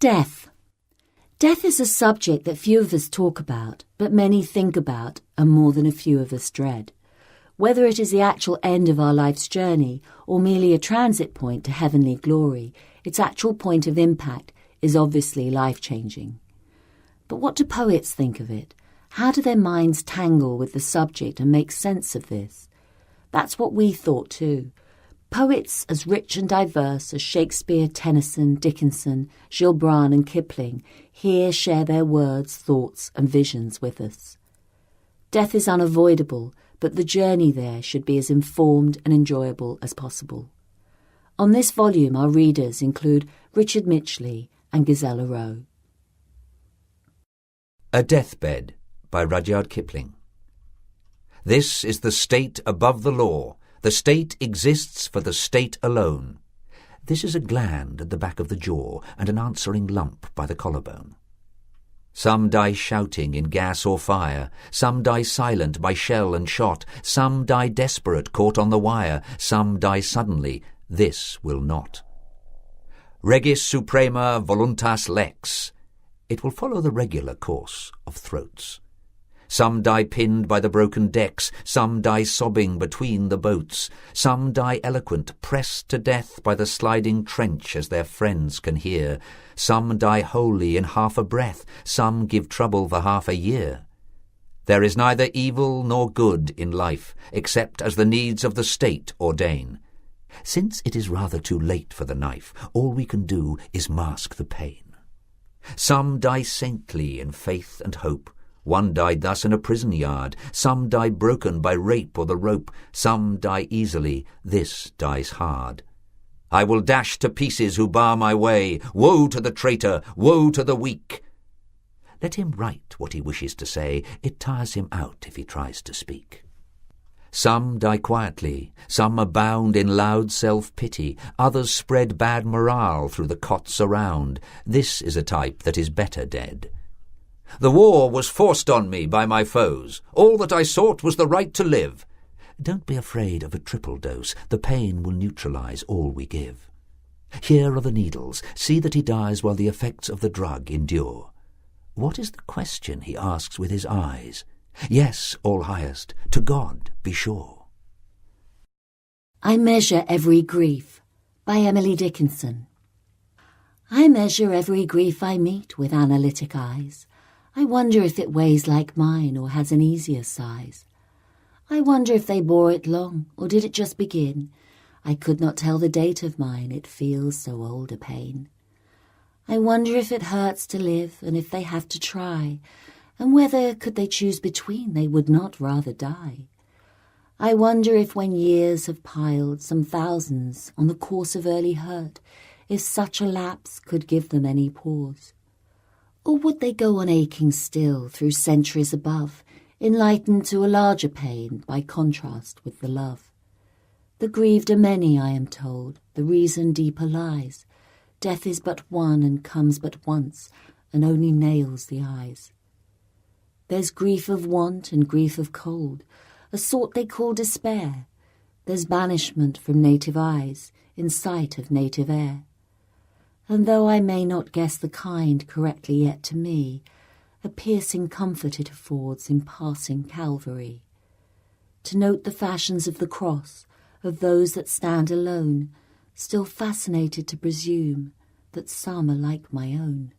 Death. Death is a subject that few of us talk about, but many think about and more than a few of us dread. Whether it is the actual end of our life's journey or merely a transit point to heavenly glory, its actual point of impact is obviously life-changing. But what do poets think of it? How do their minds tangle with the subject and make sense of this? That's what we thought too. Poets as rich and diverse as Shakespeare, Tennyson, Dickinson, Gilbran and Kipling here share their words, thoughts and visions with us. Death is unavoidable, but the journey there should be as informed and enjoyable as possible. On this volume, our readers include Richard Mitchley and Ghizela Rowe. A Deathbed by Rudyard Kipling. This is the state above the law. The state exists for the state alone. This is a gland at the back of the jaw and an answering lump by the collarbone. Some die shouting in gas or fire, some die silent by shell and shot, some die desperate caught on the wire, some die suddenly. This will not. Regis suprema voluntas lex. It will follow the regular course of throats. Some die pinned by the broken decks, some die sobbing between the boats, some die eloquent, pressed to death by the sliding trench as their friends can hear, some die wholly in half a breath, some give trouble for half a year. There is neither evil nor good in life, except as the needs of the state ordain. Since it is rather too late for the knife, all we can do is mask the pain. Some die saintly in faith and hope. One died thus in a prison yard, some die broken by rape or the rope, some die easily, this dies hard. I will dash to pieces who bar my way, woe to the traitor, woe to the weak. Let him write what he wishes to say, it tires him out if he tries to speak. Some die quietly, some abound in loud self-pity, others spread bad morale through the cots around. This is a type that is better dead. The war was forced on me by my foes. All that I sought was the right to live. Don't be afraid of a triple dose. The pain will neutralize all we give. Here are the needles. See that he dies while the effects of the drug endure. What is the question he asks with his eyes? Yes, all highest, to God be sure. I Measure Every Grief by Emily Dickinson. I measure every grief I meet with analytic eyes. I wonder if it weighs like mine or has an easier size. I wonder if they bore it long, or did it just begin? I could not tell the date of mine, it feels so old a pain. I wonder if it hurts to live, and if they have to try, and whether, could they choose between, they would not rather die. I wonder if when years have piled some thousands on the course of early hurt, if such a lapse could give them any pause. Or would they go on aching still through centuries above, enlightened to a larger pain by contrast with the love? The grieved are many, I am told, the reason deeper lies. Death is but one and comes but once, and only nails the eyes. There's grief of want and grief of cold, a sort they call despair. There's banishment from native eyes, in sight of native air. And though I may not guess the kind correctly yet to me, a piercing comfort it affords in passing Calvary. To note the fashions of the cross, of those that stand alone, still fascinated to presume that some are like my own.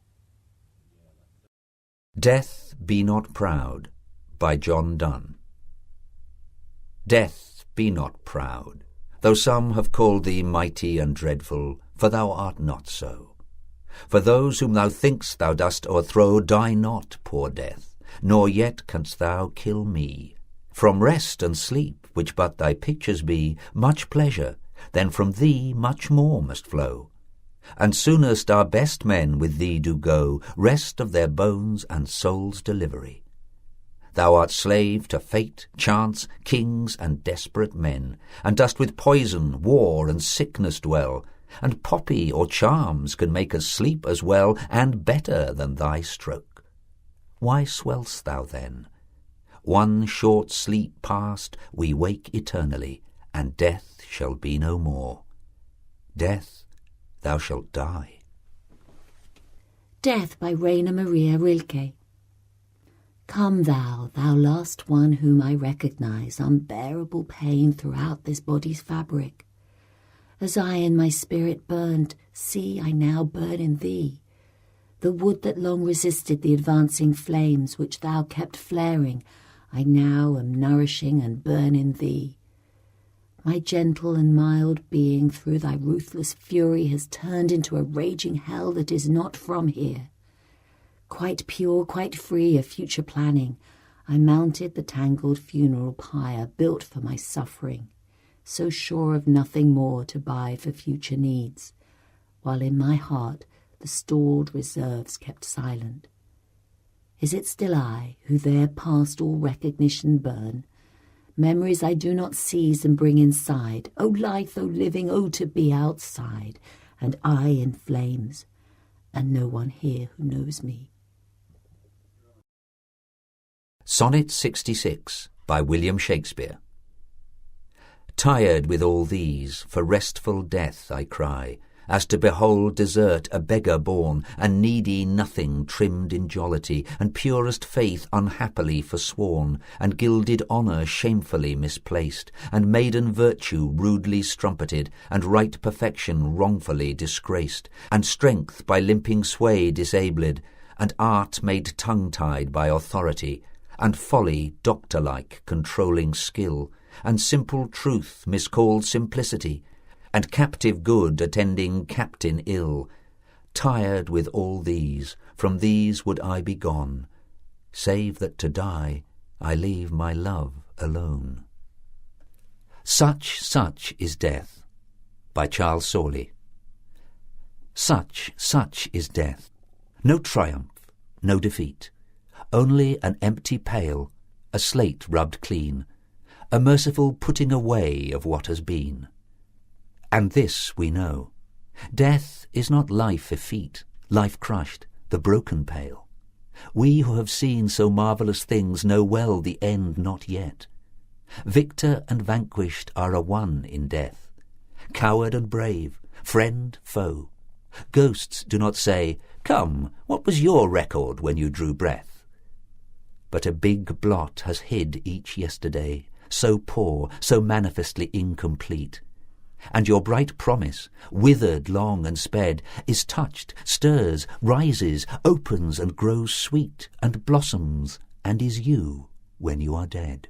Death Be Not Proud by John Donne. Death, be not proud, though some have called thee mighty and dreadful, for thou art not so. For those whom thou think'st thou dost o'erthrow die not, poor death, nor yet canst thou kill me. From rest and sleep, which but thy pictures be, much pleasure, then from thee much more must flow. And soonest our best men with thee do go, rest of their bones and souls' delivery. Thou art slave to fate, chance, kings, and desperate men, and dost with poison, war, and sickness dwell, and poppy or charms can make us sleep as well and better than thy stroke. Why swell'st thou then? One short sleep past, we wake eternally, and death shall be no more. Death, thou shalt die. Death by Rainer Maria Rilke. Come thou last one whom I recognize unbearable pain throughout this body's fabric. As I in my spirit burned, see, I now burn in thee. The wood that long resisted the advancing flames which thou kept flaring, I now am nourishing and burn in thee. My gentle and mild being through thy ruthless fury has turned into a raging hell that is not from here. Quite pure, quite free of future planning, I mounted the tangled funeral pyre built for my suffering, so sure of nothing more to buy for future needs, while in my heart the stored reserves kept silent. Is it still I who there past all recognition burn? Memories I do not seize and bring inside. O life, O living, O to be outside, and I in flames, and no one here who knows me. Sonnet 66 by William Shakespeare. Tired with all these, for restful death I cry, as to behold desert a beggar born, and needy nothing trimmed in jollity, and purest faith unhappily forsworn, and gilded honour shamefully misplaced, and maiden virtue rudely strumpeted, and right perfection wrongfully disgraced, and strength by limping sway disabled, and art made tongue-tied by authority, and folly doctor-like controlling skill, and simple truth miscalled simplicity, and captive good attending captain ill. Tired with all these, from these would I be gone, save that to die I leave my love alone. Such is death, by Charles Sawley. Such is death. No triumph, no defeat, only an empty pail, a slate rubbed clean, a merciful putting away of what has been. And this we know, death is not life effete, life crushed, the broken pail. We who have seen so marvellous things know well the end not yet. Victor and vanquished are a one in death, coward and brave, friend, foe. Ghosts do not say, "Come, what was your record when you drew breath?" But a big blot has hid each yesterday, so poor, so manifestly incomplete. And your bright promise, withered long and sped, is touched, stirs, rises, opens and grows sweet, and blossoms, and is you when you are dead.